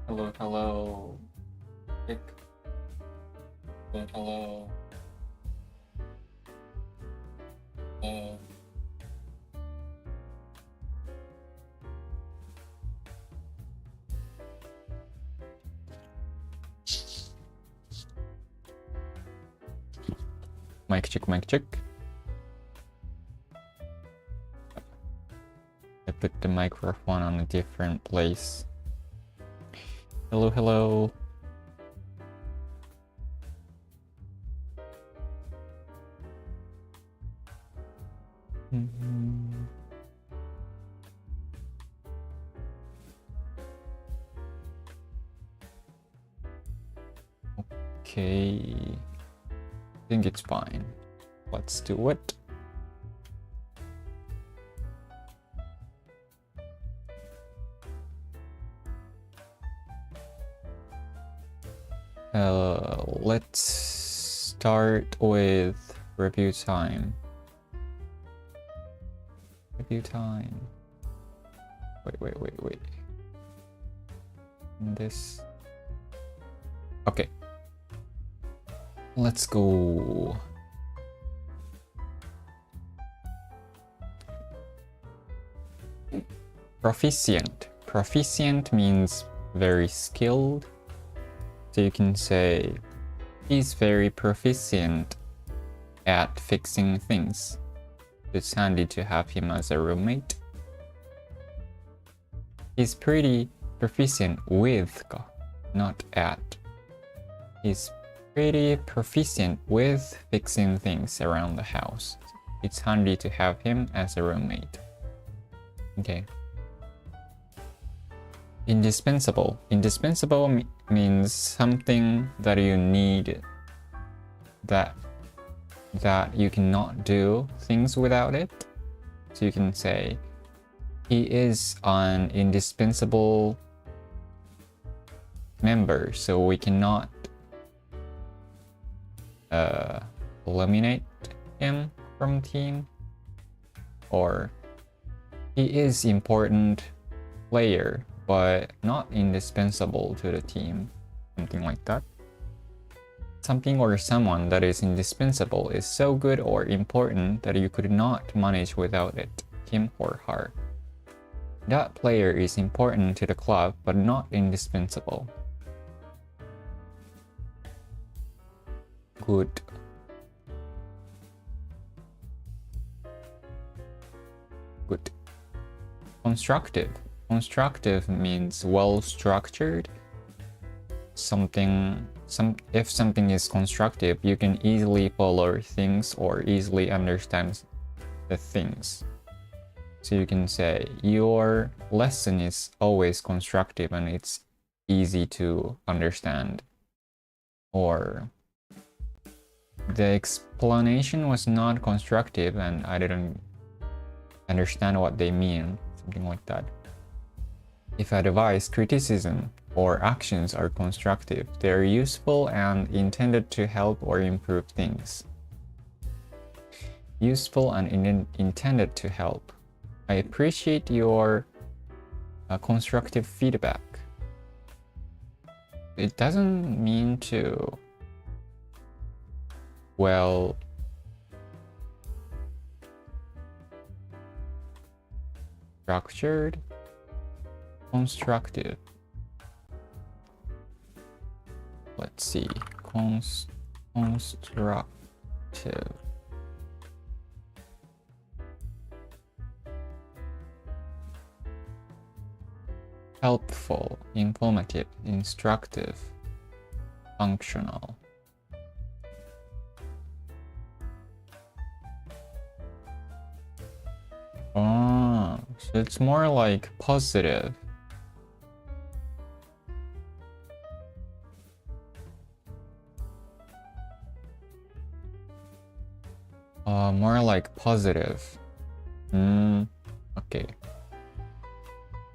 Hello, hello. Check. Hello, hello. Mic check, mic check. I put the microphone on a different place. Hello, hello. Okay. I think it's fine. Let's do it. Let's start with review time. Review time. Wait. This. Okay. Let's go. Proficient. Proficient means very skilled. So you can say, he's very proficient at fixing things. It's handy to have him as a roommate. He's pretty proficient with, not at. He's pretty proficient with fixing things around the house. It's handy to have him as a roommate. Okay. Indispensable. Indispensable means something that you need, that you cannot do things without it. So you can say, he is an indispensable member, so we cannot eliminate him from team. Or he is important player, but not indispensable to the team. Something like that. Something or someone that is indispensable is so good or important that you could not manage without it, him or her. That player is important to the club, but not indispensable. Good. Good. Constructive. Constructive means well-structured. If something is constructive, you can easily follow things or easily understand the things. So you can say, your lesson is always constructive and it's easy to understand. Or, the explanation was not constructive and I didn't understand what they mean. Something like that. If advice, criticism, or actions are constructive, they are useful and intended to help or improve things. Useful and intended to help. I appreciate your constructive feedback. It doesn't mean to, well, structured, constructive. Let's see, constructive. Helpful, informative, instructive, functional. Oh, so it's more like positive. More like positive. Okay.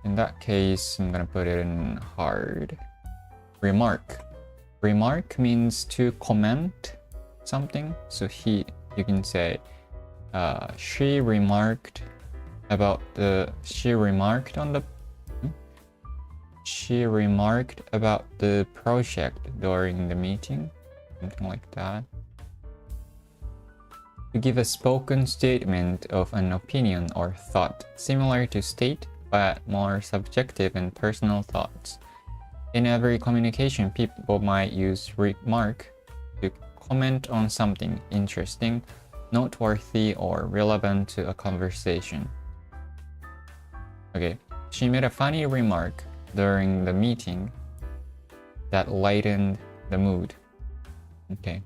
In that case, I'm gonna put it in hard. Remark. Remark means to comment something. So you can say, she remarked on the She remarked about the project during the meeting. Something like that. To give a spoken statement of an opinion or thought, similar to state, but more subjective and personal thoughts. In every communication, people might use remark to comment on something interesting, noteworthy, or relevant to a conversation. Okay, she made a funny remark during the meeting that lightened the mood. Okay.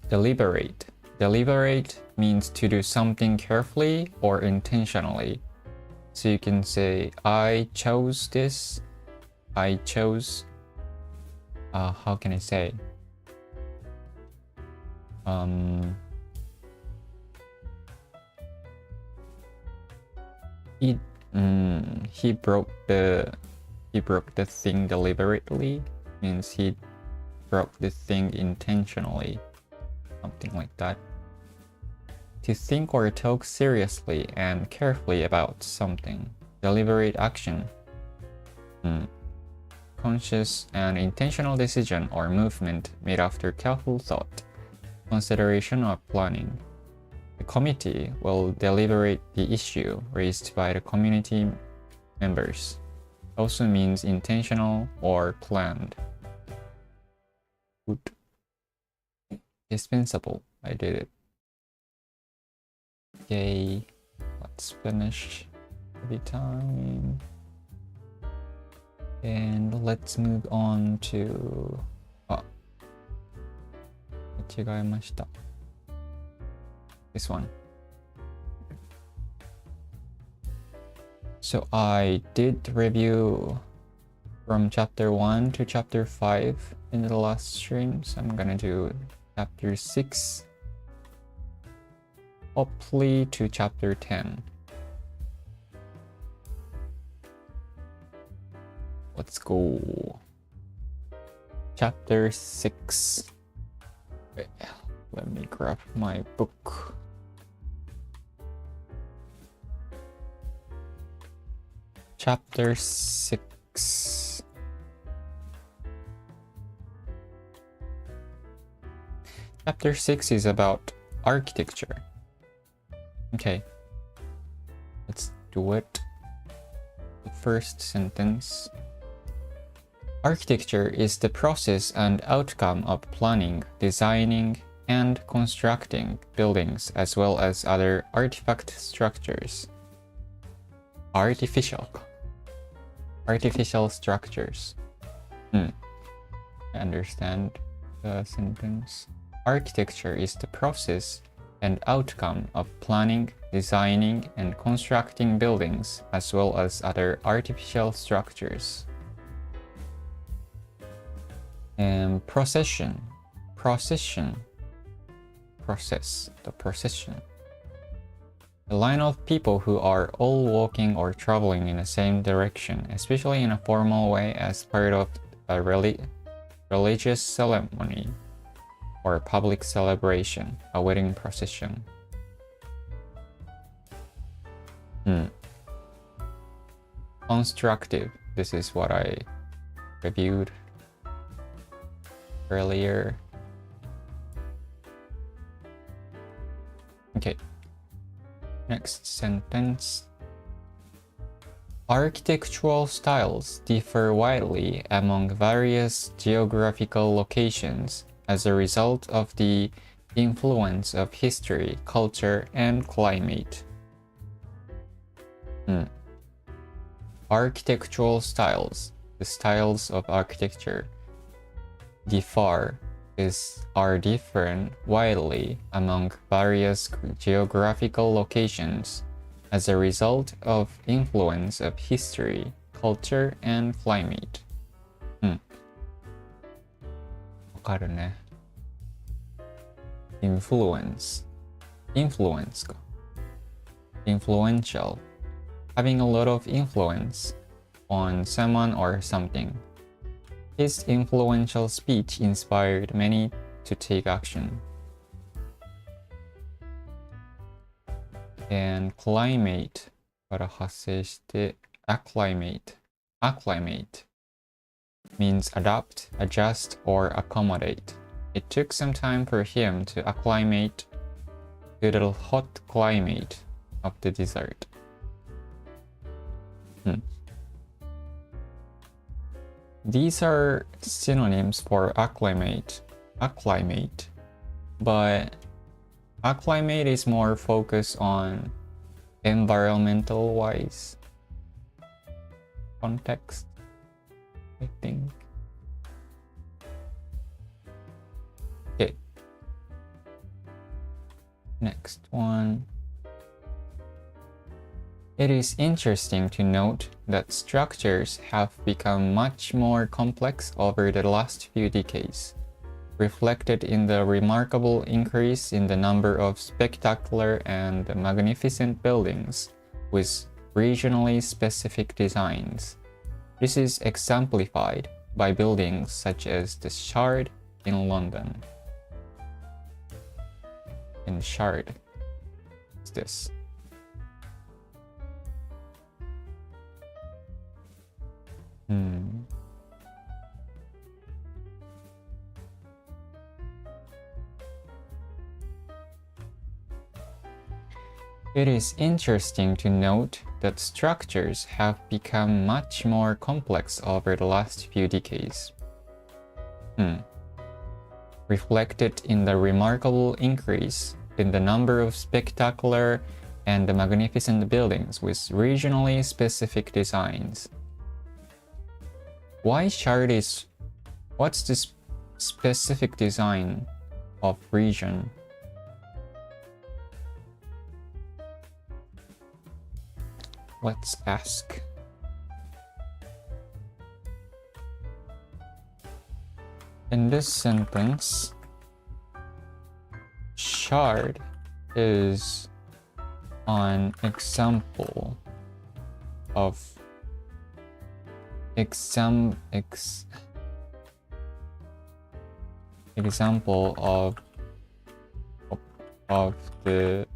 Deliberate. Deliberate means to do something carefully or intentionally. So you can say, I chose this. I chose. How can I say? He broke the thing deliberately. Means he broke the thing intentionally. Something like that. To think or talk seriously and carefully about something. Deliberate action. Conscious and intentional decision or movement made after careful thought, consideration, or planning. The committee will deliberate the issue raised by the community members. Also means intentional or planned. Good. Dispensable. I did it. Okay, let's finish the time. And let's move on to... 違いました。This one. So I did review from chapter 1 to chapter 5 in the last stream, so I'm gonna do chapter 6, hopefully to chapter 10. Let's go. Chapter 6. Wait, let me grab my book. Chapter 6. Chapter 6 is about architecture. Okay, let's do it. The first sentence. Architecture is the process and outcome of planning, designing, and constructing buildings as well as other artifact structures. Artificial structures. I understand the sentence. Architecture is the process and outcome of planning, designing, and constructing buildings as well as other artificial structures. And procession. A line of people who are all walking or traveling in the same direction, especially in a formal way as part of a religious ceremony or a public celebration, a wedding procession. Constructive. This is what I reviewed earlier. Okay. Next sentence. Architectural styles differ widely among various geographical locations as a result of the influence of history, culture, and climate. Architectural styles, the styles of architecture, are different widely among various geographical locations as a result of influence of history, culture, and climate. わかるね。Influence か。Influential. Having a lot of influence on someone or something. His influential speech inspired many to take action. And climate から発生して acclimate means adapt, adjust, or accommodate. It took some time for him to acclimate to the hot climate of the desert. These are synonyms for acclimate, but acclimate is more focused on environmental wise context, I think. Okay. Next one. It is interesting to note that structures have become much more complex over the last few decades, reflected in the remarkable increase in the number of spectacular and magnificent buildings with regionally specific designs. This is exemplified by buildings such as the Shard in London. And Shard is this. It is interesting to note that structures have become much more complex over the last few decades. Reflected in the remarkable increase in the number of spectacular and magnificent buildings with regionally specific designs. Why Shard is... What's the specific design of region? Let's ask. In this sentence, Shard is an example of example of the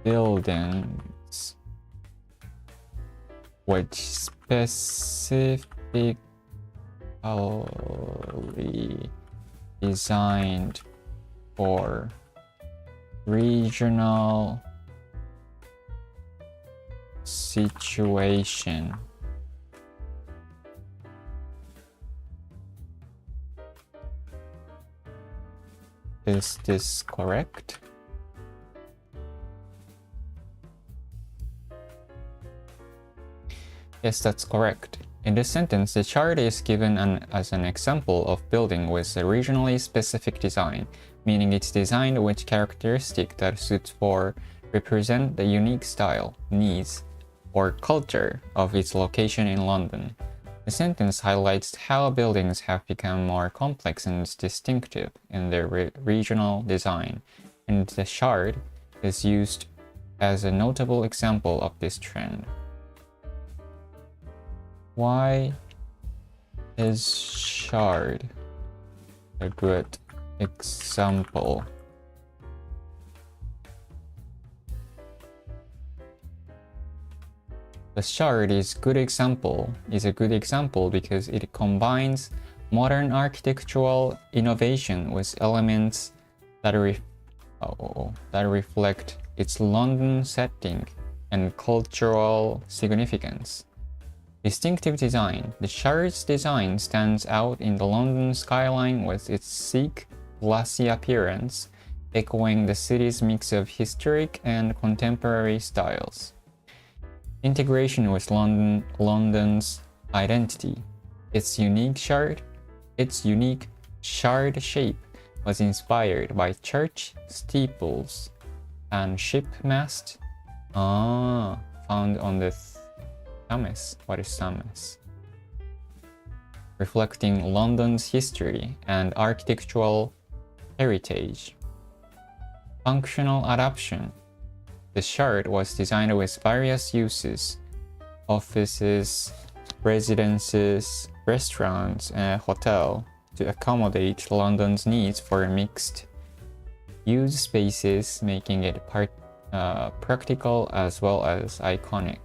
buildings which specifically designed for regional situation. Is this correct? Yes, that's correct. In this sentence, the chart is given as an example of building with a regionally specific design, meaning it's designed with characteristics that suits or represent the unique style, needs, or culture of its location in London. The sentence highlights how buildings have become more complex and distinctive in their regional design, and the shard is used as a notable example of this trend. Why is shard a good example? The shard is a good example because it combines modern architectural innovation with elements that reflect its London setting and cultural significance. Distinctive design. The shard's design stands out in the London skyline with its sleek, glassy appearance, echoing the city's mix of historic and contemporary styles. Integration with London's identity. Its unique shard shape was inspired by church steeples and ship mast found on the Thames. What is Thames? Reflecting London's history and architectural heritage. Functional adaptation. The shard was designed with various uses: offices, residences, restaurants, and a hotel to accommodate London's needs for mixed use spaces, making it practical as well as iconic.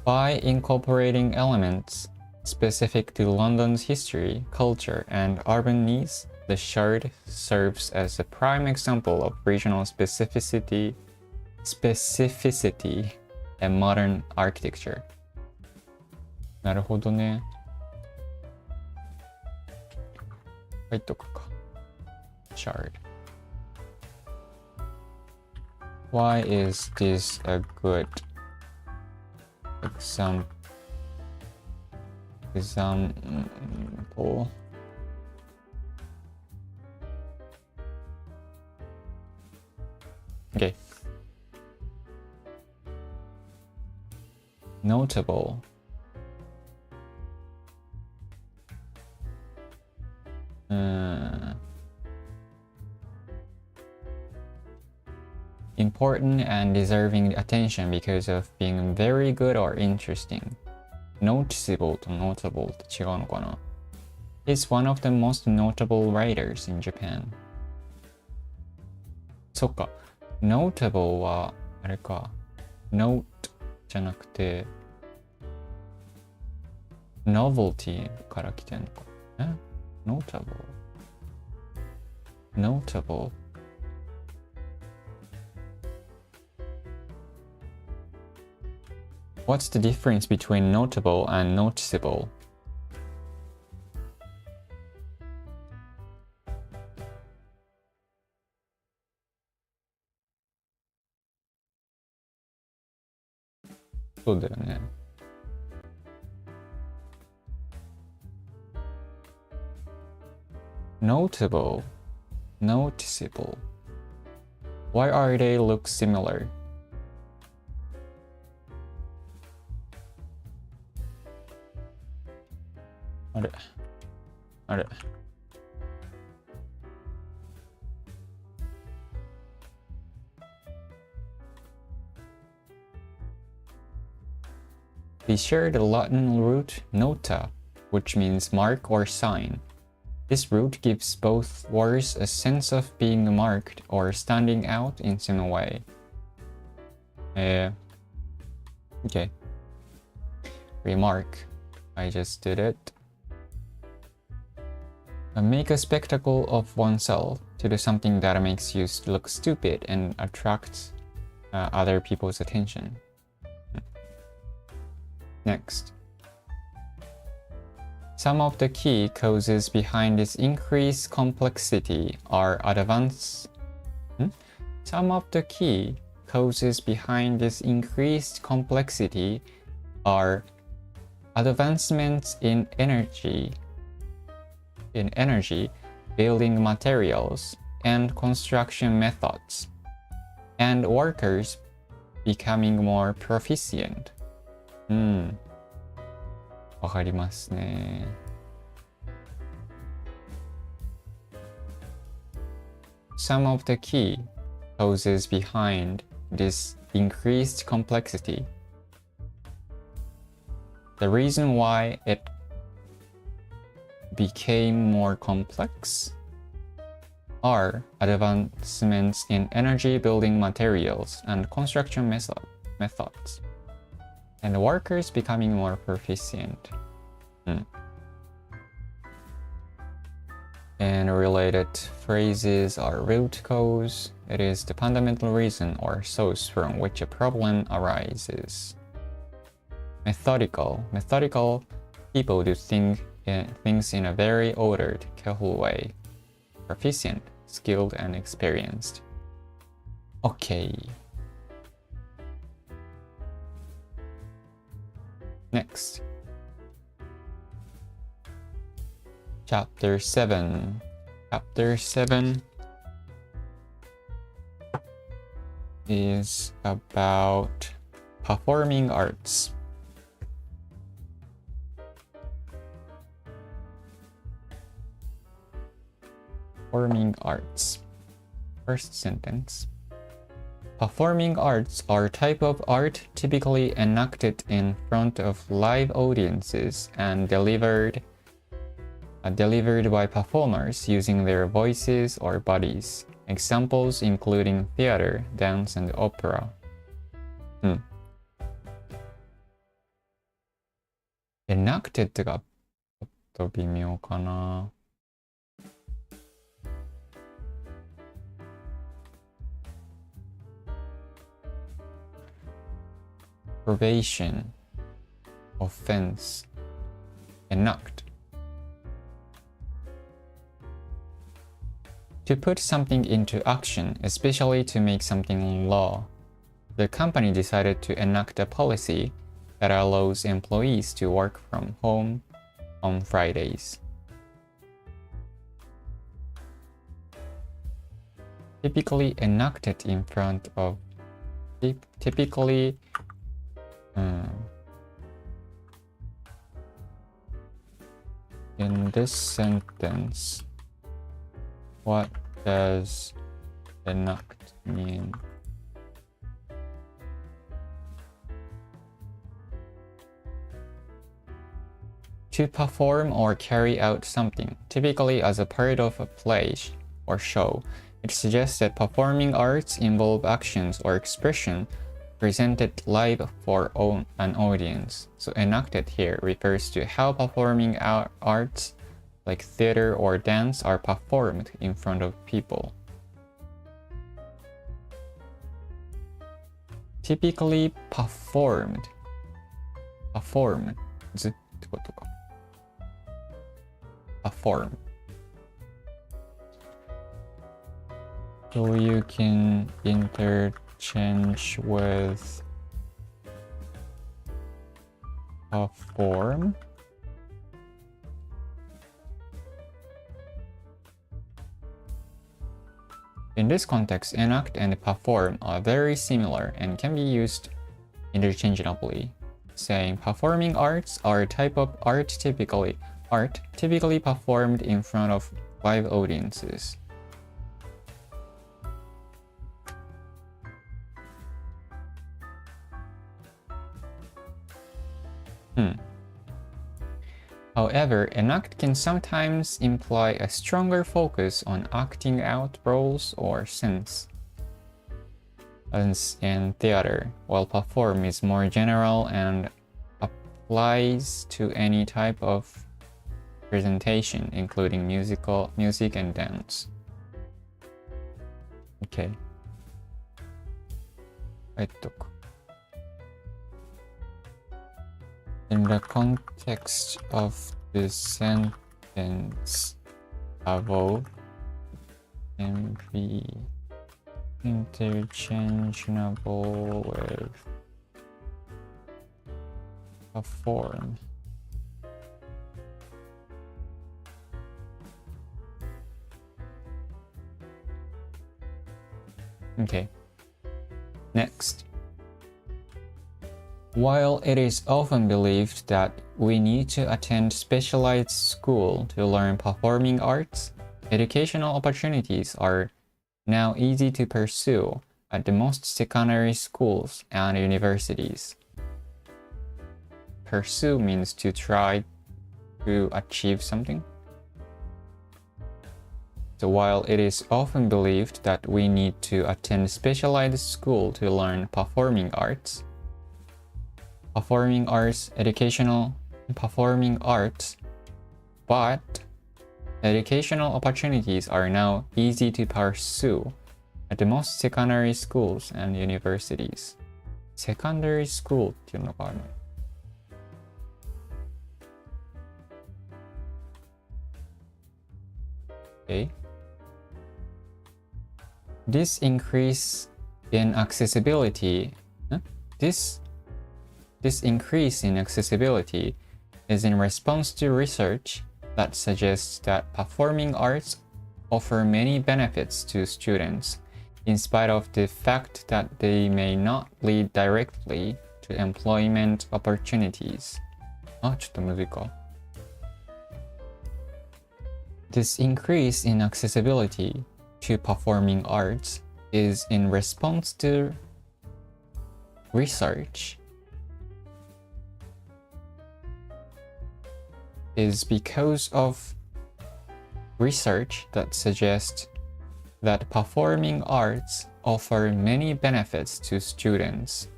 By incorporating elements specific to London's history, culture, and urban needs, the shard serves as a prime example of regional specificity and modern architecture. なるほどね。書いとくか。shard. Why is this a good example? Okay. Notable. Important and deserving attention because of being very good or interesting. Noticeable と notable って違うのかな? He's one of the most notable writers in Japan. そっか。Notable は、あれか。Note じゃなくて、novelty から来てんのか。Notable. Notable. What's the difference between notable and noticeable? Soだよね。Notable, noticeable. Why are they look similar?あれ。They share the Latin root nota, which means mark or sign. This root gives both words a sense of being marked or standing out in some way. Okay. Remark. I just did it. Make a spectacle of oneself to do something that makes you look stupid and attracts other people's attention. Next. Some of the key causes behind this increased complexity are Some of the key causes behind this increased complexity are advancements in energy, building materials, and construction methods, and workers becoming more proficient. わかりますね。Some of the key causes behind this increased complexity. The reason why it became more complex are advancements in energy building materials and construction methods, and workers becoming more proficient. And related phrases are root cause. It is the fundamental reason or source from which a problem arises. Methodical people do things in a very ordered, careful way. Proficient, skilled, and experienced. Okay. Next. Chapter 7. Chapter 7 is about performing arts. Performing arts. First sentence. Performing arts are a type of art typically enacted in front of live audiences and delivered by performers using their voices or bodies. Examples including theater, dance, and opera. Enacted がちょっと微妙かな。Probation, offense, enact. To put something into action, especially to make something law, the company decided to enact a policy that allows employees to work from home on Fridays. Typically enacted in front of in this sentence, what does enact mean? To perform or carry out something, typically as a part of a play or show. It suggests that performing arts involve actions or expression presented live for an audience. So enacted here refers to how performing arts like theater or dance are performed in front of people. Typically performed. Perform. ずってことか。Perform. So you can interchange with perform. In this context, enact and perform are very similar and can be used interchangeably. Saying performing arts are a type of art typically performed in front of live audiences. However, enact can sometimes imply a stronger focus on acting out roles or scenes, as in theater, while perform is more general and applies to any type of presentation, including music and dance. Okay. In the context of the sentence above can be interchangeable with perform. Okay. Next. While it is often believed that we need to attend specialized school to learn performing arts, educational opportunities are now easy to pursue at the most secondary schools and universities. Pursue means to try to achieve something. So while it is often believed that we need to attend specialized school to learn performing arts, but educational opportunities are now easy to pursue at the most secondary schools and universities. Secondary school っていうのがある。Okay. This increase in accessibility is in response to research that suggests that performing arts offer many benefits to students, in spite of the fact that they may not lead directly to employment opportunities. ちょっとむずいか。This increase in accessibility to performing arts is in response to research is because of research that suggests that performing arts offer many benefits to students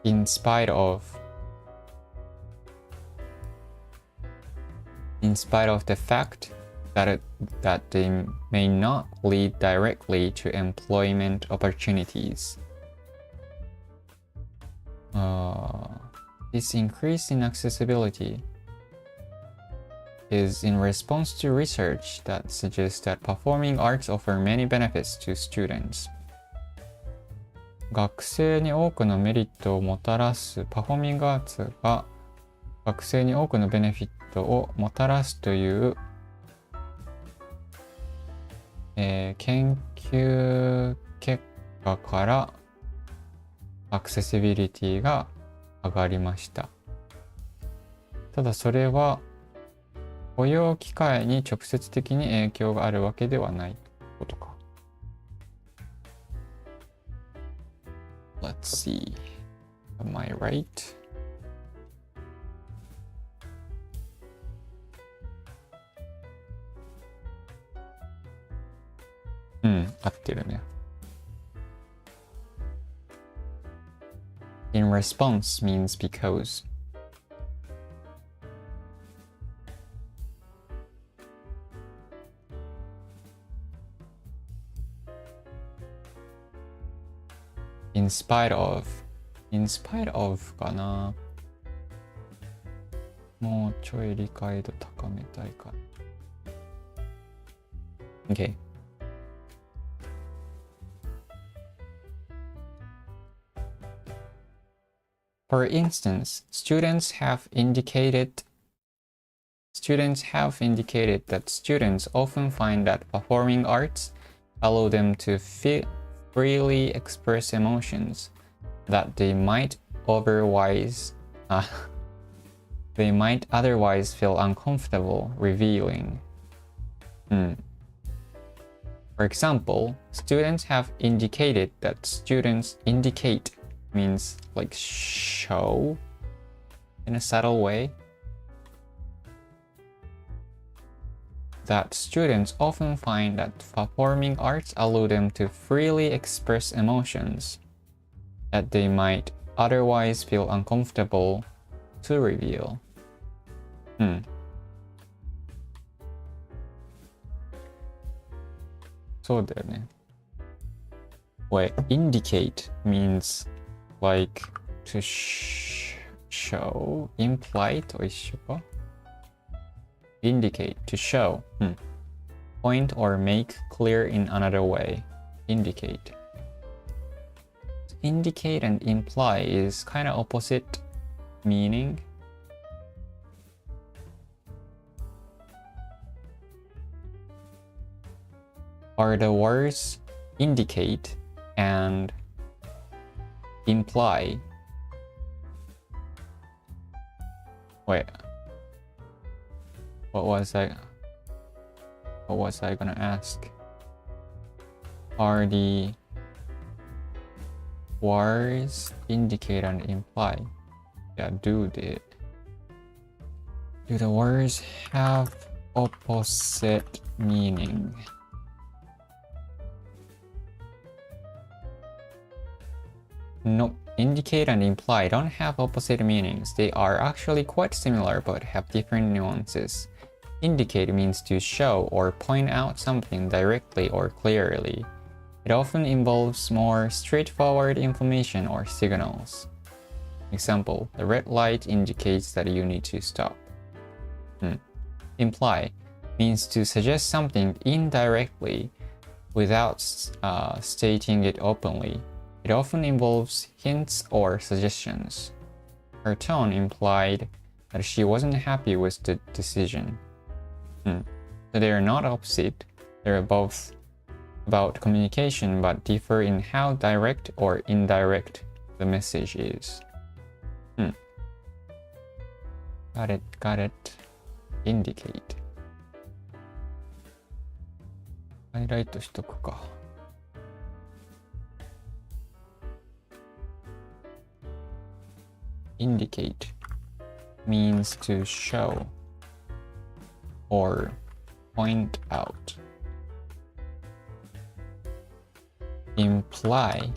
in spite of the fact that they may not lead directly to employment opportunities. This increase in accessibility is in response to research that suggests that performing arts offer many benefits to students. 学生に多くのメリットをもたらすパフォーミングアーツが学生に多くのベネフィットをもたらすという、研究結果からアクセシビリティが上がりました。ただそれは雇用機会に直接的に影響があるわけではないことか。Let's see. Am I right? うん、合ってるね。In response means because. In spite of かな。もうちょい理解度高めたいか。Okay. For instance, students have indicated that students often find that performing arts allow them to freely express emotions that they might otherwise feel uncomfortable revealing. For example, students have indicated that students indicate means like show in a subtle way that students often find that performing arts allow them to freely express emotions that they might otherwise feel uncomfortable to reveal. そうだよね。Wait, indicate means like to show, imply と一緒か indicate, to show, point or make clear in another way, indicate. Indicate and imply is kind of opposite meaning. Are the words indicate and imply. Wait. What was I gonna ask? Are the words indicate and imply? Yeah, do the words have opposite meaning? No, indicate and imply don't have opposite meanings. They are actually quite similar but have different nuances. Indicate means to show or point out something directly or clearly. It often involves more straightforward information or signals. Example, the red light indicates that you need to stop. Imply means to suggest something indirectly without stating it openly. It often involves hints or suggestions. Her tone implied that she wasn't happy with the decision. So they are not opposite. They're both about communication but differ in how direct or indirect the message is. Got it. Indicate. ハイライトしとくか。Indicate means to show or point out. Reply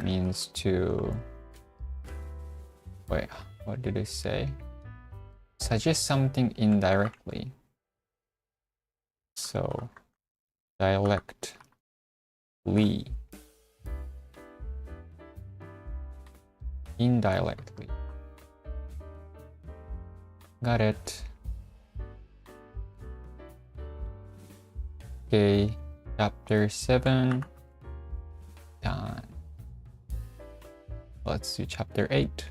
means to, wait, what did it say? Suggest something indirectly. So, directly. Indirectly. Got it. Okay, chapter 7 done. Let's do chapter 8.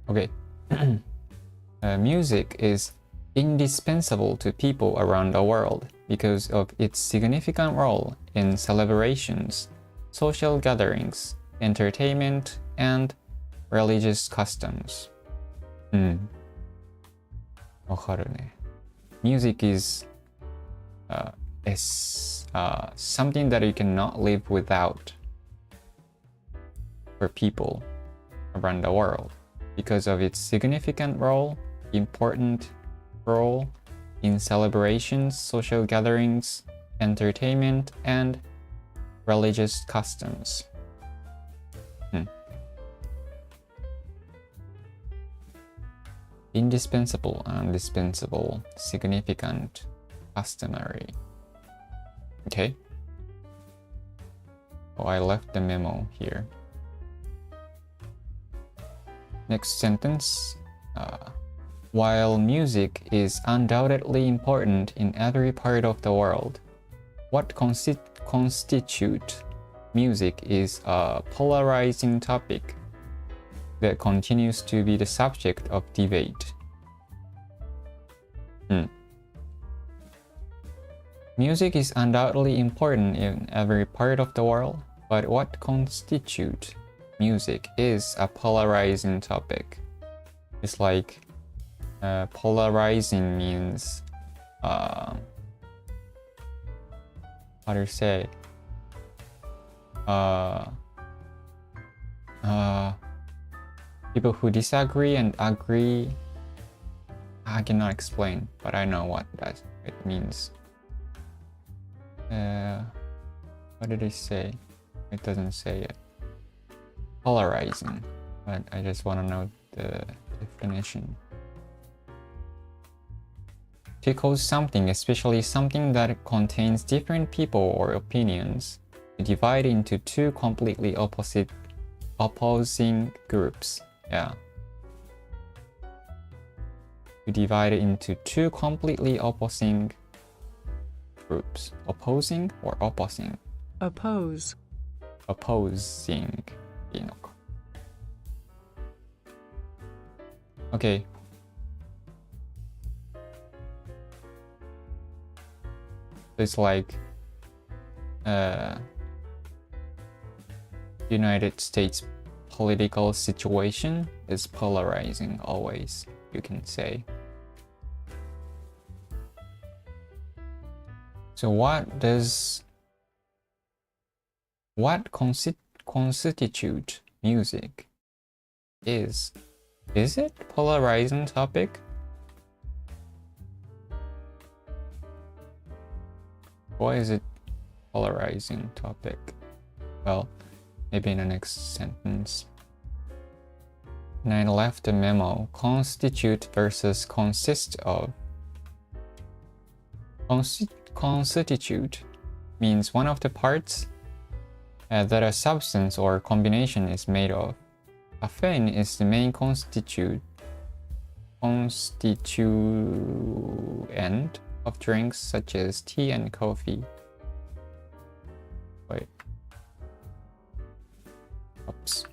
Okay. Music is indispensable to people around the world because of its significant role in celebrations, social gatherings, entertainment, and religious customs. わかるね。Music is something that you cannot live without for people around the world because of its significant role, important role in celebrations, social gatherings, entertainment, and religious customs. Indispensable, indispensable, significant, customary. Okay. Oh, I left the memo here. Next sentence. While music is undoubtedly important in every part of the world, what constitutes music is a polarizing topic that continues to be the subject of debate. Music is undoubtedly important in every part of the world, but what constitutes music is a polarizing topic. It's like polarizing means how to say people who disagree and agree. I cannot explain, but I know what it means. What did it say? It doesn't say it. Polarizing, but I just want to know the definition. To cause something, especially something that contains different people or opinions, to divide into two completely opposing groups. Yeah. To divide it into two completely opposing groups. Opposing or opposing? Oppose. Opposing. いいのか。Okay. It's like United States political situation is polarizing always, you can say. So what constitute music is it polarizing topic? Why is it polarizing topic? Well, maybe in the next sentence. And I left a memo. Constitute versus consist of. Constitute means one of the parts that a substance or combination is made of. Caffeine is the main constituent of drinks such as tea and coffee. Wait. Oops.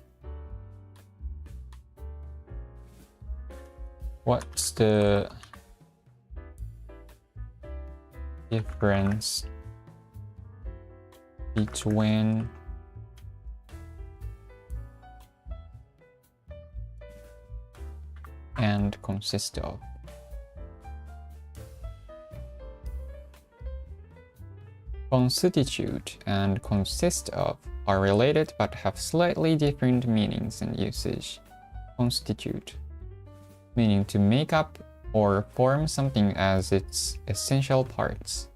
What's the difference between and consist of? Constitute and consist of are related but have slightly different meanings and usage. Constitute, meaning to make up or form something as its essential parts,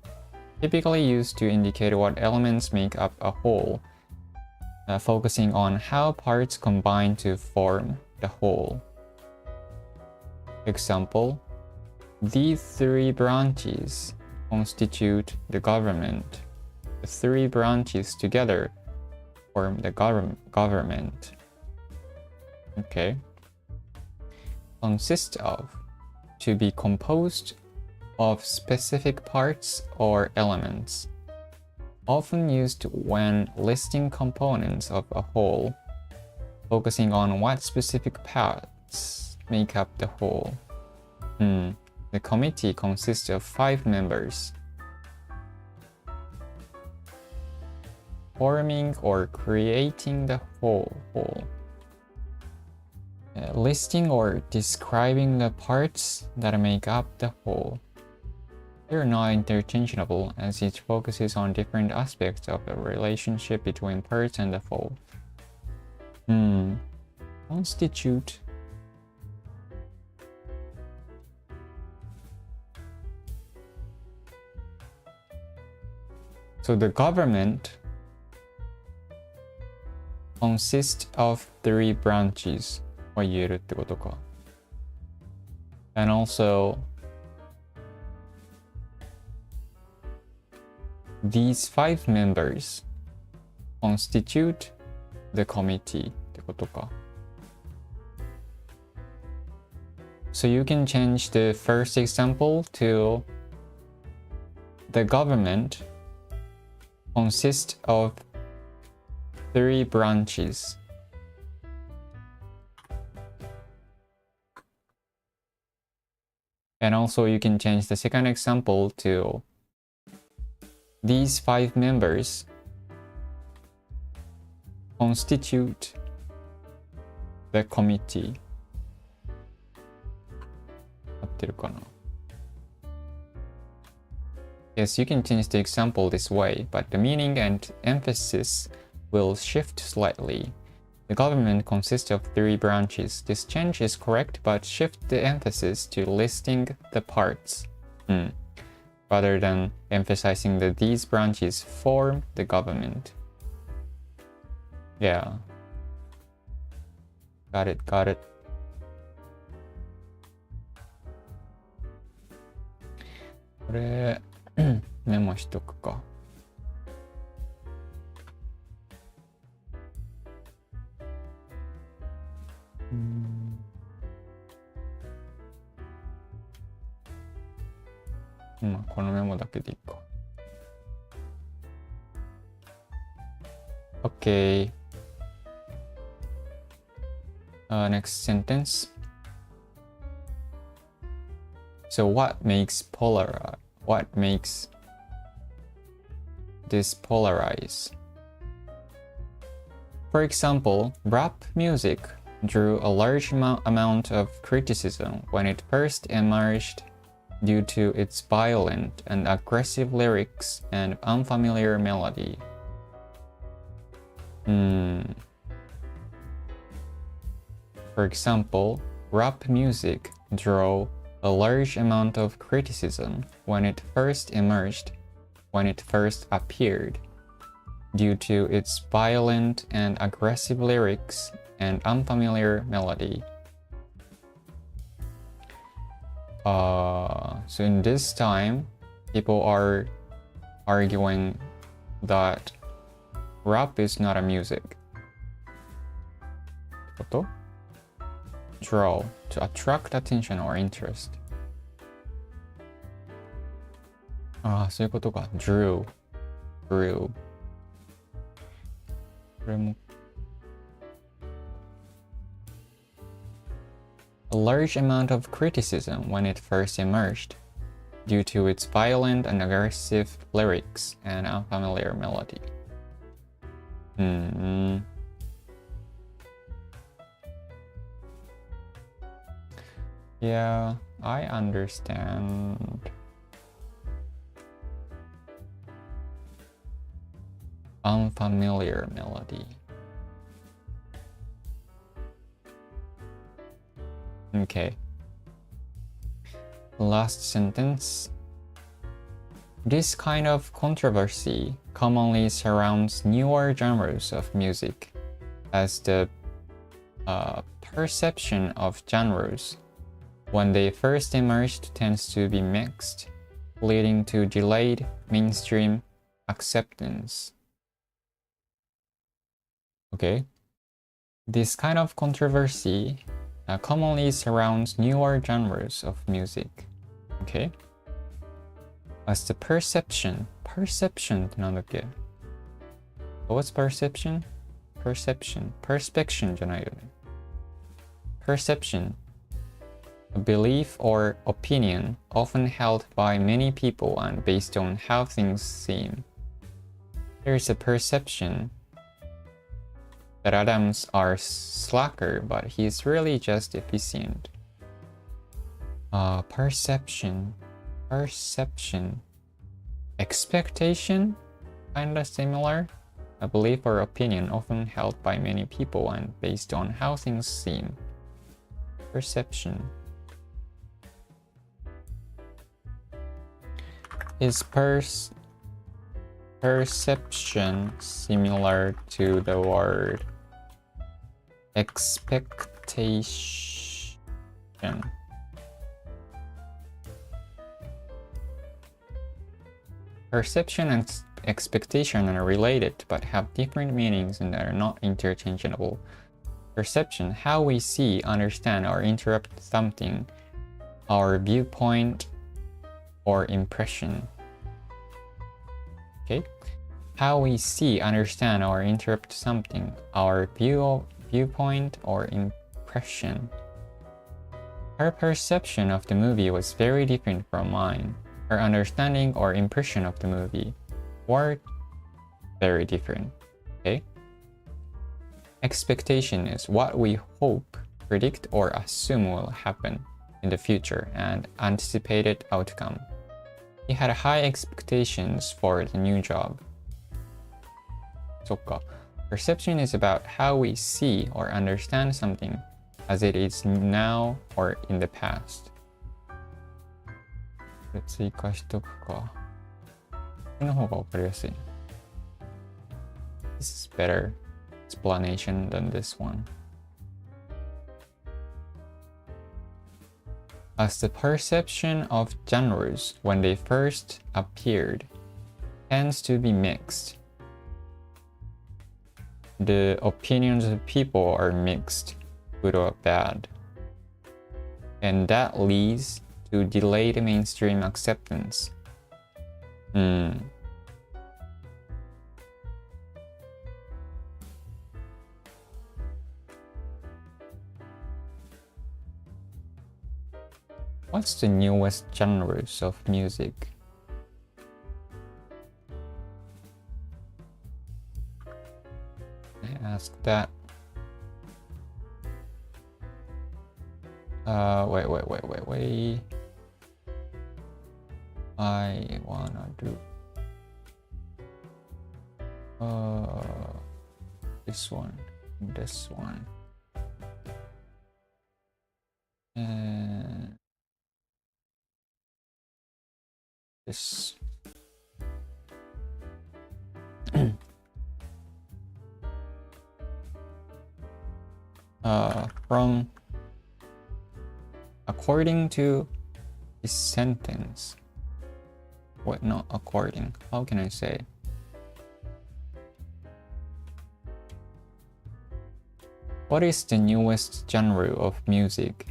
typically used to indicate what elements make up a whole, focusing on how parts combine to form the whole. Example, these three branches constitute the government. The three branches together form the government. Okay. Consist of, to be composed of specific parts or elements, often used when listing components of a whole, focusing on what specific parts make up the whole. The committee consists of 5 members. Forming or creating the whole. Listing or describing the parts that make up the whole. They're not interchangeable, as each focuses on different aspects of the relationship between parts and the whole. Constitute. So the government consists of 3 branches は言えるってことか。And also, these 5 members constitute the committee ってことか。So you can change the first example to the government consists of 3 branches. And also you can change the second example to these 5 members constitute the committee. 合ってるかな? Yes, you can change the example this way, but the meaning and emphasis will shift slightly. The government consists of 3 branches. This change is correct, but shift the emphasis to listing the parts, rather than emphasizing that these branches form the government. Yeah. Got it. これメモしとくか。このメモだけでいいか。Okay. Next sentence. So what makes this polarize? For example, rap music drew a large amount of criticism when it first emerged due to its violent and aggressive lyrics and unfamiliar melody. For example, rap music drew a large amount of criticism when it first appeared, due to its violent and aggressive lyrics and unfamiliar melody. So in this time, people are arguing that rap is not a music. Draw, to attract attention or interest. そういうことか。drew. これも A large amount of criticism when it first emerged, due to its violent and aggressive lyrics and unfamiliar melody. Yeah, I understand. Unfamiliar melody. Okay. Last sentence. This kind of controversy commonly surrounds newer genres of music, as the perception of genres when they first emerged tends to be mixed, leading to delayed mainstream acceptance. Okay. This kind of controversy commonly surrounds newer genres of music. Okay. As the perception ってなんだっけ? What's perception? Perspection じゃないよね。Perception. A belief or opinion often held by many people and based on how things seem. There is a perception that Adams are slacker, but he's really just efficient. Perception. Expectation? Kinda similar. A belief or opinion often held by many people and based on how things seem. Perception. Is perception similar to the word expectation? Perception and expectation are related but have different meanings and are not interchangeable. Perception, how we see, understand, or interpret something, our viewpoint or impression. Okay? How we see, understand, or interpret something, our viewpoint or impression. Her perception of the movie was very different from mine. Her understanding or impression of the movie were very different. Okay? Expectation is what we hope, predict, or assume will happen in the future and anticipated outcome. He had high expectations for the new job. そっか。Perception is about how we see or understand something as it is now or in the past. 追加しとくか。これの方がわかりやすい。This is better explanation than this one. As the perception of genres when they first appeared tends to be mixed. The opinions of people are mixed, good or bad. And that leads to delayed mainstream acceptance. What's the newest genres of music? I asked that. Wait. I wanna do this one, and this. From according to this sentence. What, not according? How can I say? What is the newest genre of music?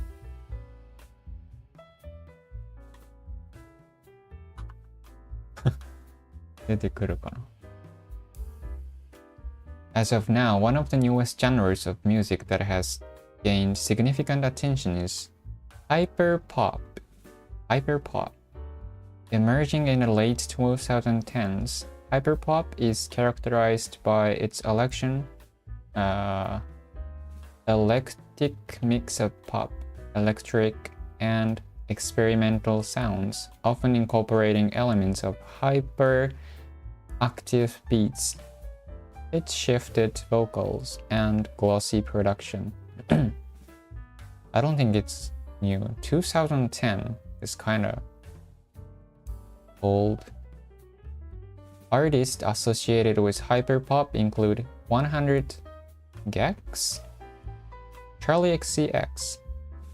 As of now, one of the newest genres of music that has gained significant attention is hyperpop. Emerging in the late 2010s, hyperpop is characterized by its eclectic mix of pop, electric, and experimental sounds, often incorporating elements of hyperactive beats, pitch-shifted vocals, and glossy production. I don't think it's new. 2010. is kind of old. Artists associated with hyperpop include 100 Gex, Charlie XCX,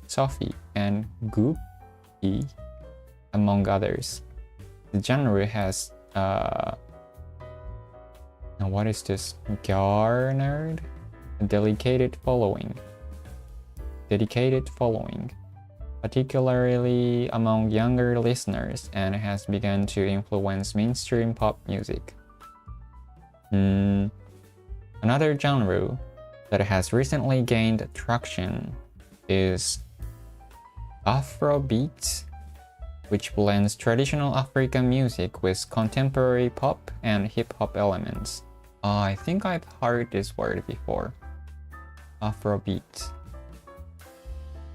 Sophie, and Goopy, among others. The genre has now what is this? Garnered a dedicated following, particularly among younger listeners, and has begun to influence mainstream pop music. Another genre that has recently gained traction is Afrobeat, which blends traditional African music with contemporary pop and hip-hop elements. I think I've heard this word before. Afrobeat.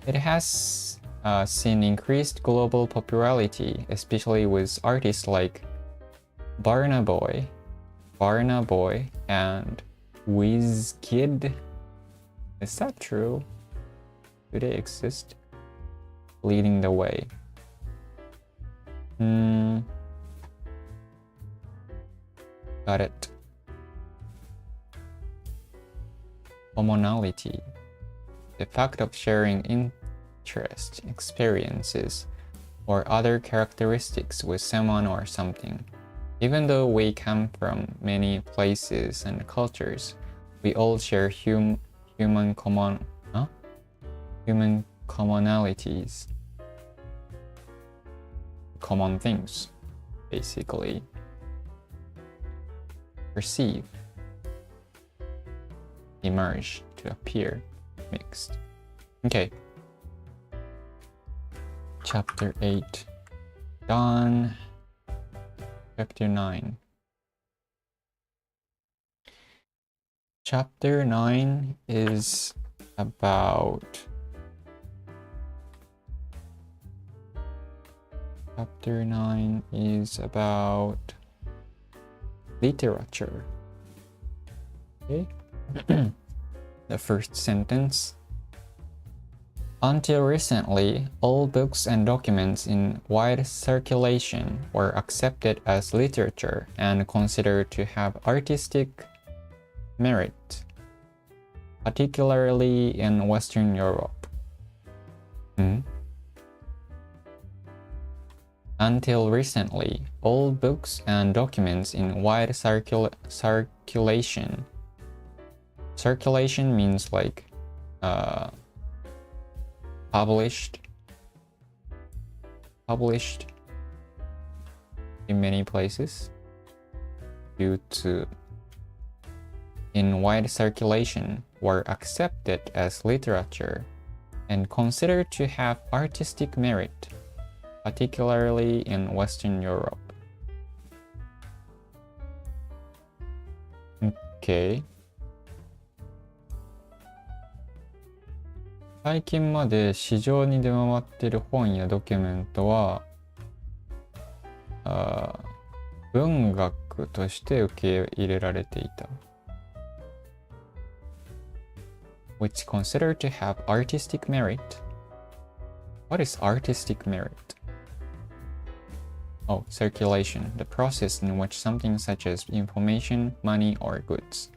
It has seen increased global popularity, especially with artists like Burna Boy, and Wizkid. Is that true? Do they exist? Leading the way. Got it. Commonality. The fact of sharing interests, experiences, or other characteristics with someone or something. Even though we come from many places and cultures, we all share human commonalities. Common things, basically. Perceive. Emerge, to appear, mixed. Okay. Chapter 8. Done. Chapter 9. Chapter 9 is about literature. Okay. The first sentence. Until recently, all books and documents in wide circulation were accepted as literature and considered to have artistic merit, particularly in Western Europe. Until recently, all books and documents in wide circulation. Circulation means like published in many places due to in wide circulation were accepted as literature and considered to have artistic merit, particularly in Western Europe. Okay. 最近まで市場に出回っている本やドキュメントは文学として受け入れられていた。Which considered to have artistic merit. What is artistic merit? Oh, circulation, the process in which something such as information, money, or goods.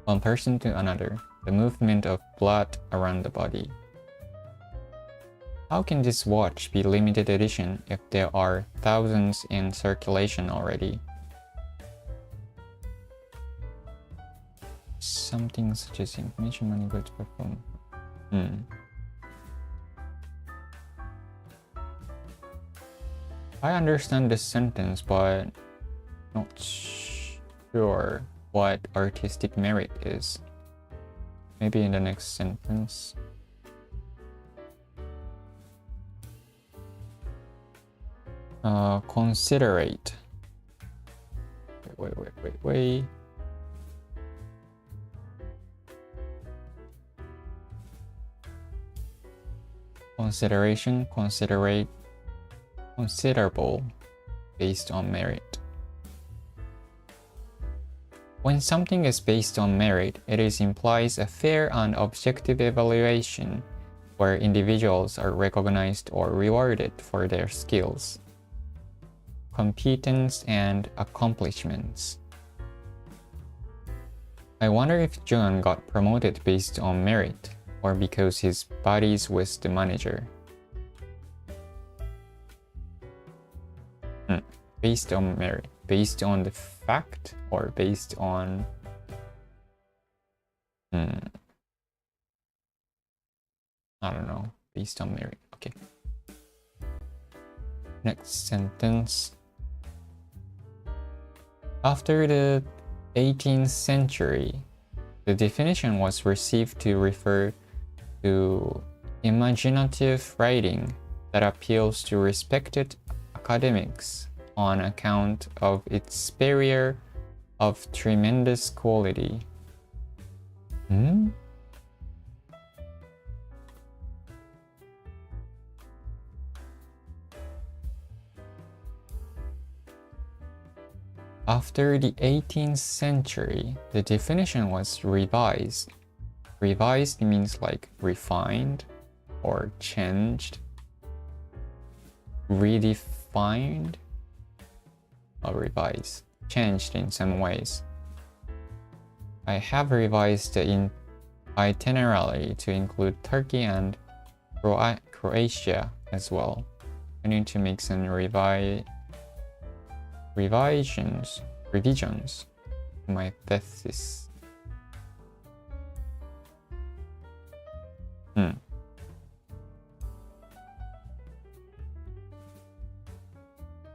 One person to another, the movement of blood around the body. How can this watch be limited edition if there are thousands in circulation already? Something such as information, money, goods, perform. I understand this sentence, but not sure what artistic merit is. Maybe in the next sentence. Considerate. Wait. Consideration, considerate, considerable, based on merit. When something is based on merit, it implies a fair and objective evaluation where individuals are recognized or rewarded for their skills, competence, and accomplishments. I wonder if Jun got promoted based on merit or because he's buddies with the manager. Based on merit. Based on the fact or based on... I don't know. Based on merit. Okay. Next sentence. After the 18th century, the definition was received to refer to imaginative writing that appeals to respected academics on account of its barrier of tremendous quality. After the 18th century, the definition was revised. Revised means like refined or changed, redefined, or revised, changed in some ways. I have revised the itinerary to include Turkey and Croatia as well. I need to make some revisions to my thesis.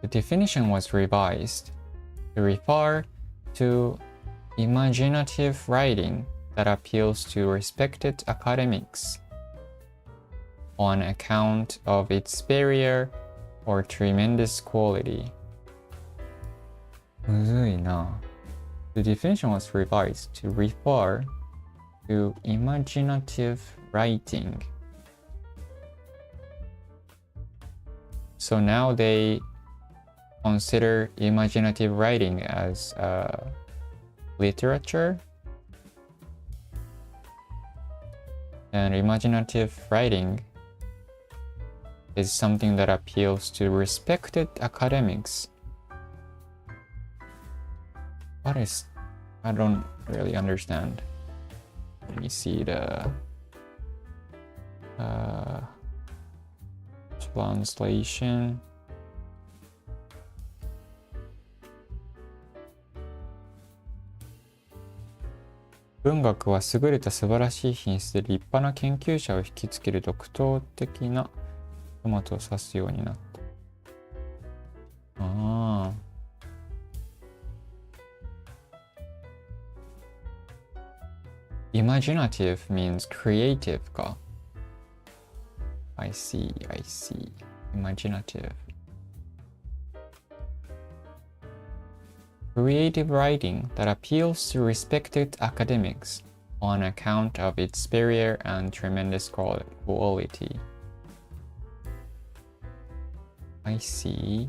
The definition was revised to refer to imaginative writing that appeals to respected academics on account of its barrier or tremendous quality. むずいな。The definition was revised to refer to imaginative writing. So now they consider imaginative writing as literature, and imaginative writing is something that appeals to respected academics. What is... I don't really understand. Let me see the translation. "文学は優れた素晴らしい品質で立派な研究者を引きつける独創的なトマトを指すようになった." ああ。Imaginative means creative か。I see. Imaginative. Creative writing that appeals to respected academics on account of its barrier and tremendous quality. I see.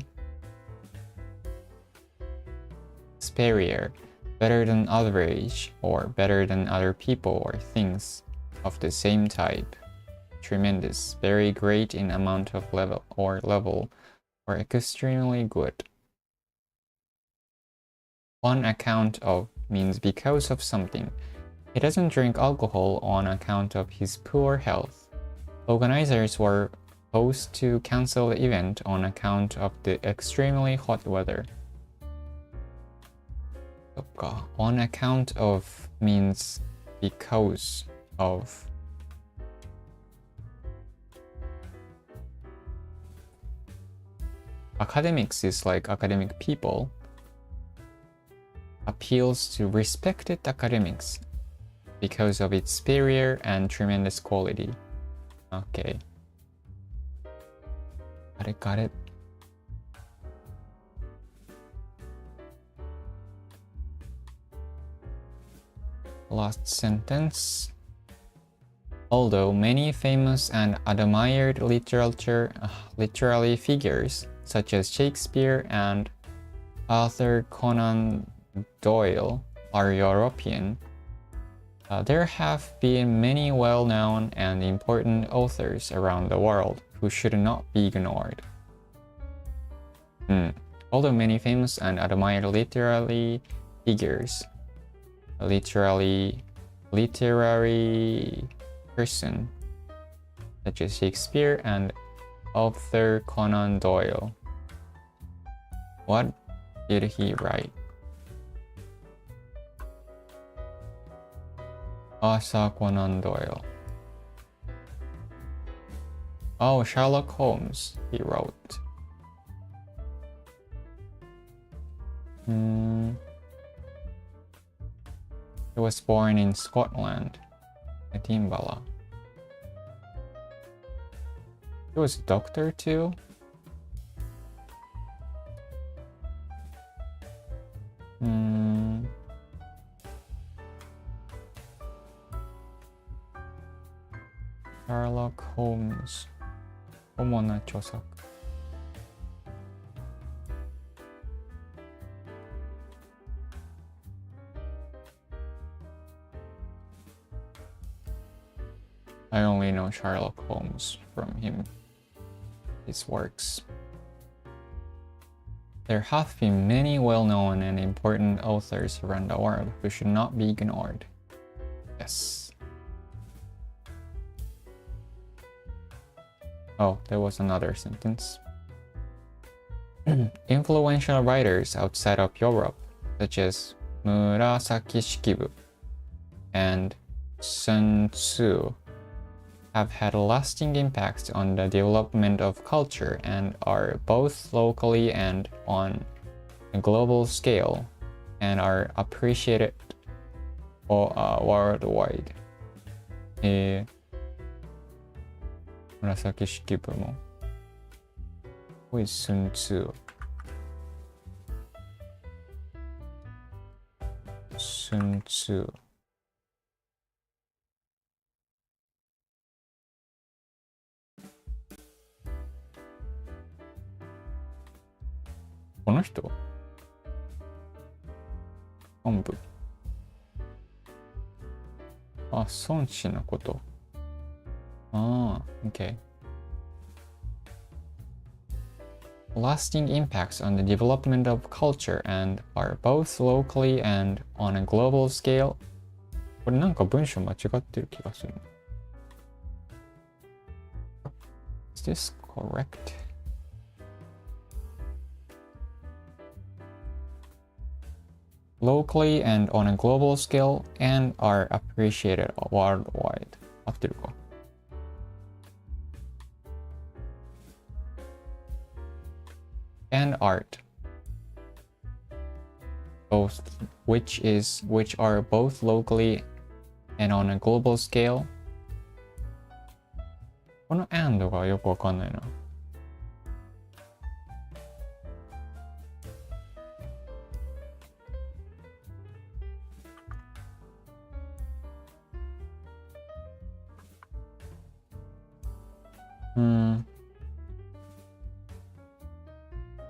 Superior, better than average, or better than other people or things of the same type. Tremendous, very great in amount of level, or extremely good. On account of means because of something. He doesn't drink alcohol on account of his poor health. Organizers were forced to cancel the event on account of the extremely hot weather. On account of means because of. Academics is like academic people. Appeals to respected academics because of its superior and tremendous quality. Okay. Got it. Last sentence. Although many famous and admired literary figures such as Shakespeare and Arthur Conan Doyle are European, There have been many well-known and important authors around the world who should not be ignored. Although many famous and admired literary figures, literary person such as Shakespeare and Arthur Conan Doyle. What did he write? Arthur Conan Doyle. Oh, Sherlock Holmes, he wrote. He was born in Scotland, Edinburgh. He was a doctor too. Sherlock Holmes. 主な著作。I only know Sherlock Holmes from his works. There have been many well-known and important authors around the world who should not be ignored. Yes. Oh, there was another sentence. Influential writers outside of Europe, such as Murasaki Shikibu and Sun Tzu, have had lasting impacts on the development of culture and are both locally and on a global scale and are appreciated worldwide. 紫式部も。Who is Sun Tzu? Sun Tzu. この人本部。あ、孫子のこと。Ah, okay. Lasting impacts on the development of culture and are both locally and on a global scale. これなんか文章間違ってる気がする。Is this correct? Locally and on a global scale and are appreciated worldwide. 合ってるか？And art, both which are both locally and on a global scale. この and がよくわかんないな。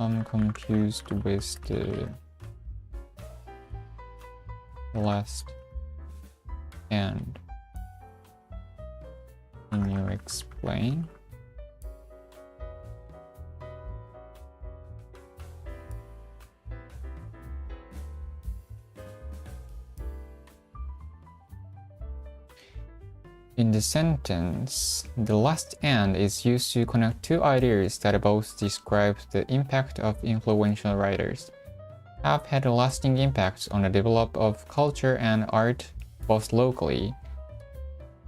I'm confused with the last and. Can you explain? In the sentence, the last and is used to connect two ideas that both describe the impact of influential writers, have had a lasting impact on the development of culture and art both locally,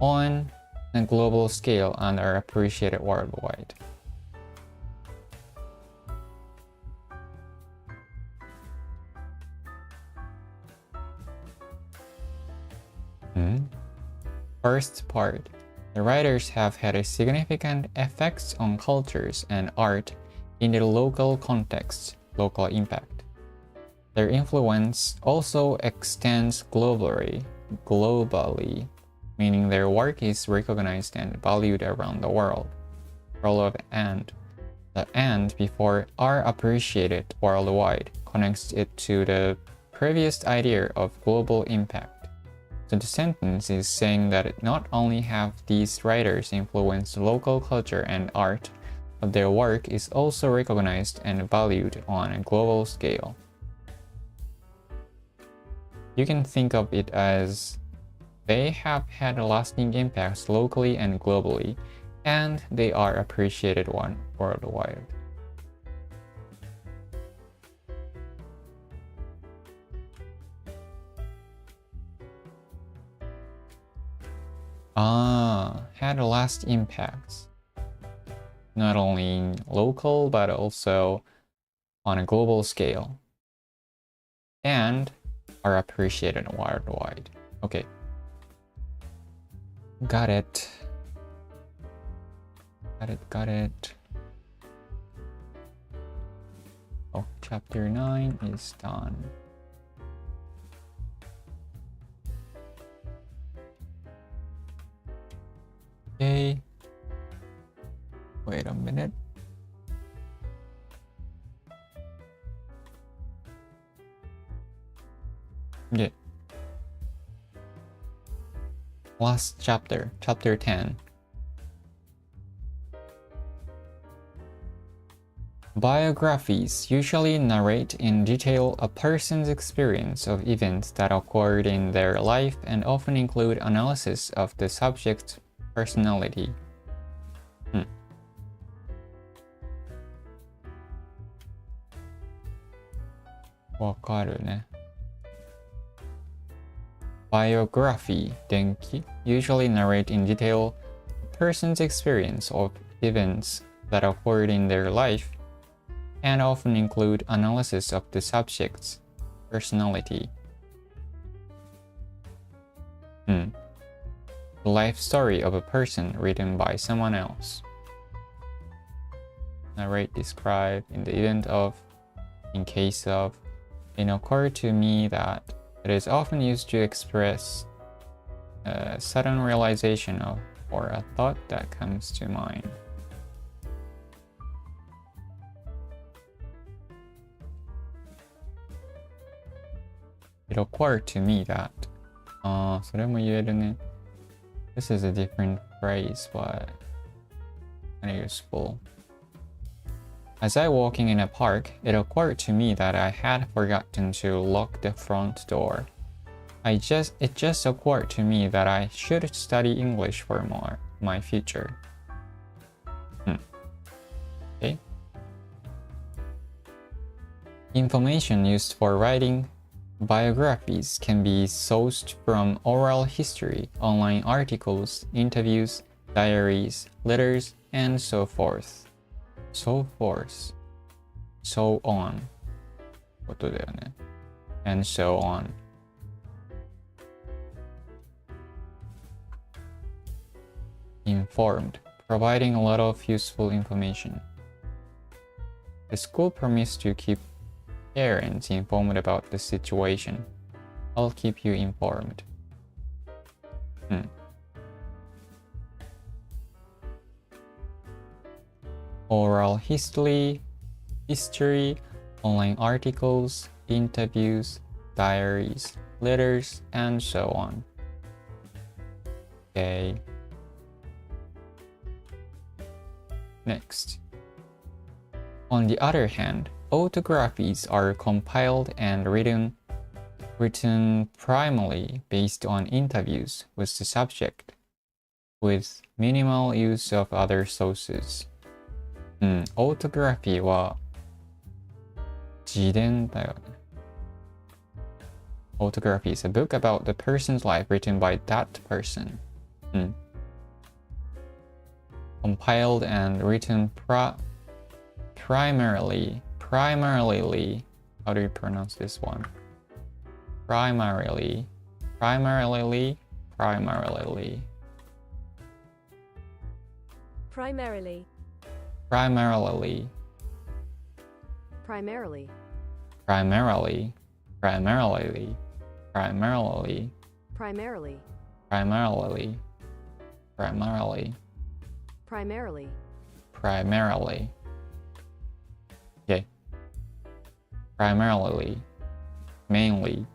on a global scale, and are appreciated worldwide. First part, the writers have had a significant effects on cultures and art in their local context, local impact. Their influence also extends globally, meaning their work is recognized and valued around the world. Role of and. The and before are appreciated worldwide connects it to the previous idea of global impact. So the sentence is saying that not only have these writers influenced local culture and art, but their work is also recognized and valued on a global scale. You can think of it as they have had lasting impacts locally and globally, and they are appreciated worldwide. Had lasting impacts. Not only in local, but also on a global scale. And are appreciated worldwide. Okay. Got it. Got it. Oh, chapter 9 is done. Okay. Wait a minute. Okay. Last chapter, chapter 10. Biographies usually narrate in detail a person's experience of events that occurred in their life and often include analysis of the subject's personality. わかるね。Biography 伝記 usually narrate in detail a person's experience of events that occurred in their life and often include analysis of the subject's personality. The life story of a person written by someone else. Narrate, describe, in the event of, in case of. It occurred to me that it is often used to express a sudden realization of or a thought that comes to mind. It occurred to me that それも言えるね。This is a different phrase, but kind of useful. As I walking in a park, it occurred to me that I had forgotten to lock the front door. It just occurred to me that I should study English for my future. Okay. Information used for writing biographies can be sourced from oral history, online articles, interviews, diaries, letters, and so forth. So forth. So on. ことだよね。And so on. Informed. Providing a lot of useful information. The school promised to keep parents informed about the situation. I'll keep you informed. Oral history, online articles, interviews, diaries, letters, and so on. Okay. Next. On the other hand, autographies are compiled and written primarily based on interviews with the subject, with minimal use of other sources. Autography は自伝だよね。Autography is a book about the person's life written by that person. Compiled and written primarily. How do you pronounce this one? Primarily. Primarily. Primarily. Primarily. Primarily. Primarily. Primarily. Primarily. Primarily. Primarily. Primarily. Primarily. Primarily. Okay. Primarily. Mainly.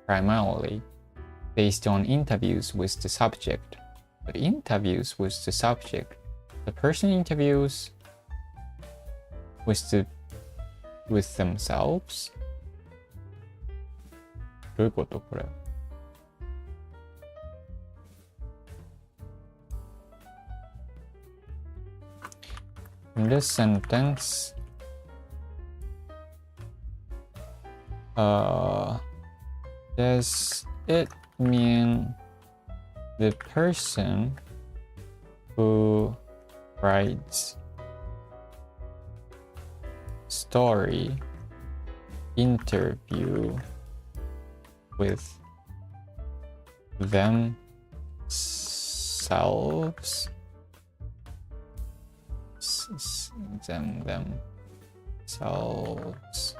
Primarily. based on interviews with the subject. But interviews with the subject, the person interviews with themselves? どういうことこれ? In this sentence, does it mean the person who writes story interview with themselves? Themselves.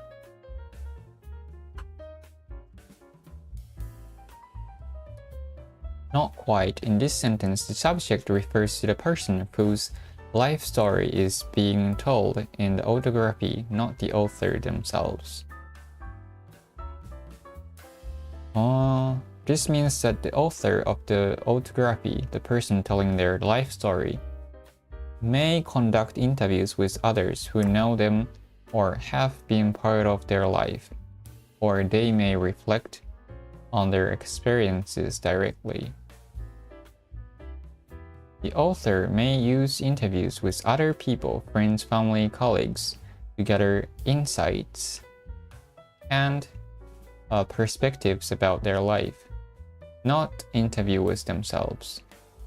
Not quite. In this sentence, the subject refers to the person whose life story is being told in the autography, not the author themselves. This means that the author of the autography, the person telling their life story, may conduct interviews with others who know them or have been part of their life, or they may reflect on their experiences directly. The author may use interviews with other people, friends, family, colleagues, to gather insights and perspectives about their life, not interview with themselves.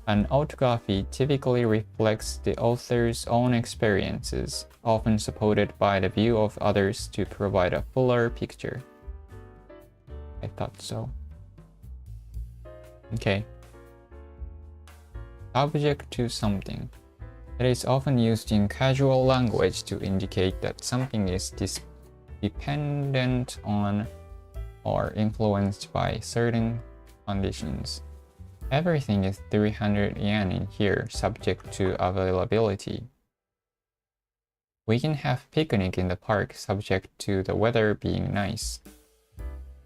An autography typically reflects the author's own experiences, often supported by the view of others to provide a fuller picture. I thought so. Okay. Subject to something. It is often used in casual language to indicate that something is dependent on or influenced by certain conditions. Everything is 300 yen in here, subject to availability. We can have picnic in the park, subject to the weather being nice.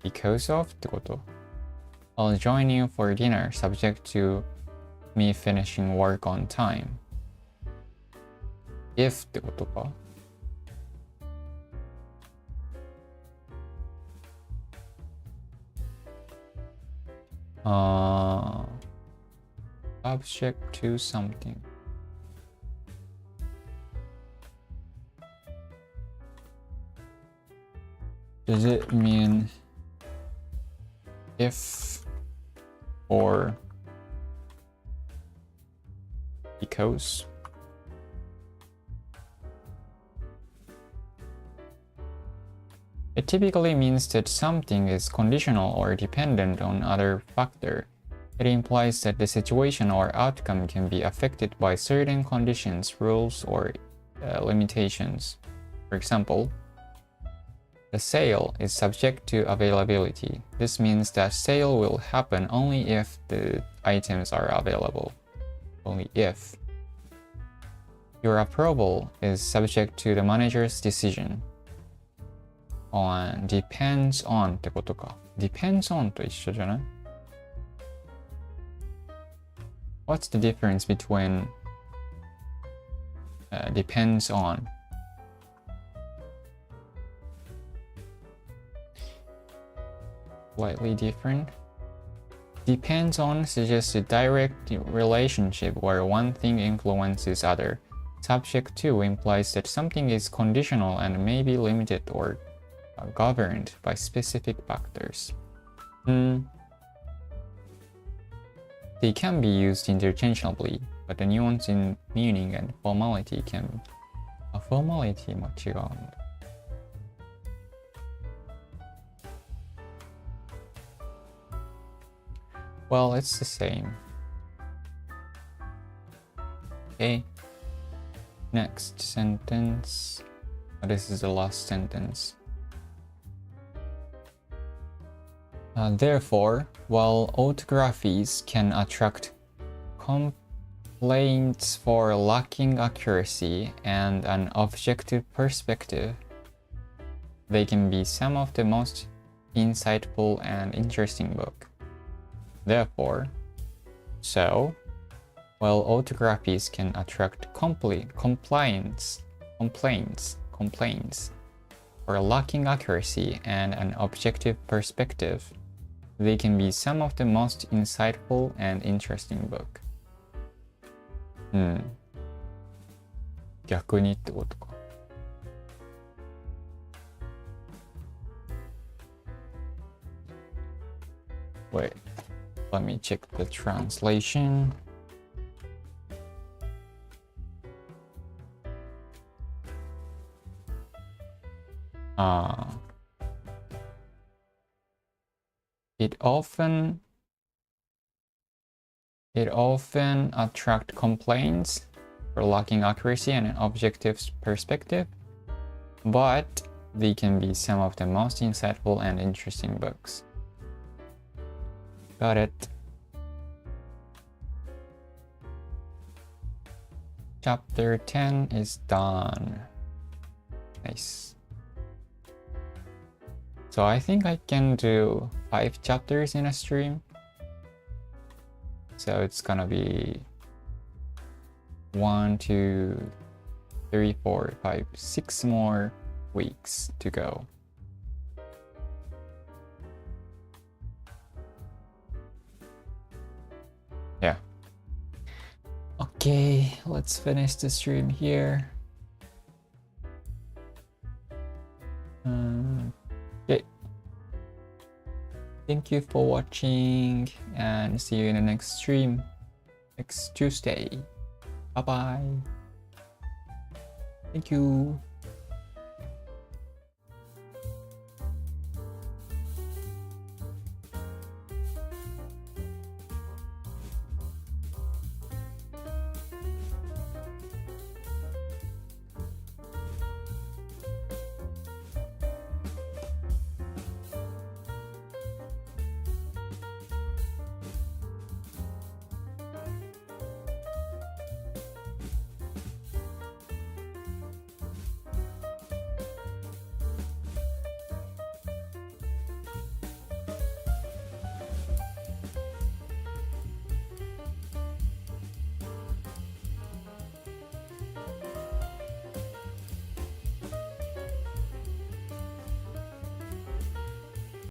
Because of ってこと? I'll join you for dinner, subject to me finishing work on time. If ってことか? Subject to something. Does it mean if or because? It typically means that something is conditional or dependent on other factor. It implies that the situation or outcome can be affected by certain conditions, rules, or limitations. For example, the sale is subject to availability. This means that sale will happen only if the items are available. Only if. Your approval is subject to the manager's decision. On depends on ってことか。depends on と一緒じゃない？ What's the difference between depends on? Slightly different. Depends on suggests a direct relationship where one thing influences other. Subject to implies that something is conditional and may be limited or governed by specific factors. They can be used interchangeably, but the nuance in meaning and formality can... formality も違うんだ。Well, it's the same. Okay. Next sentence. This is the last sentence. Therefore, while autographies can attract complaints for lacking accuracy and an objective perspective, they can be some of the most insightful and interesting book. Therefore, so, while orthographies can attract complaints for lacking accuracy and an objective perspective, they can be some of the most insightful and interesting book. 逆にってことか。Wait, let me check the translation. It often attract complaints for lacking accuracy and an objective perspective, but they can be some of the most insightful and interesting books. Got it. Chapter 10 is done. Nice. So I think I can do 5 chapters in a stream. So it's gonna be 1, 2, 3, 4, 5, 6 more weeks to go. Yeah. Okay, let's finish the stream here. Okay. Thank you for watching and see you in the next stream next Tuesday. Bye bye. Thank you.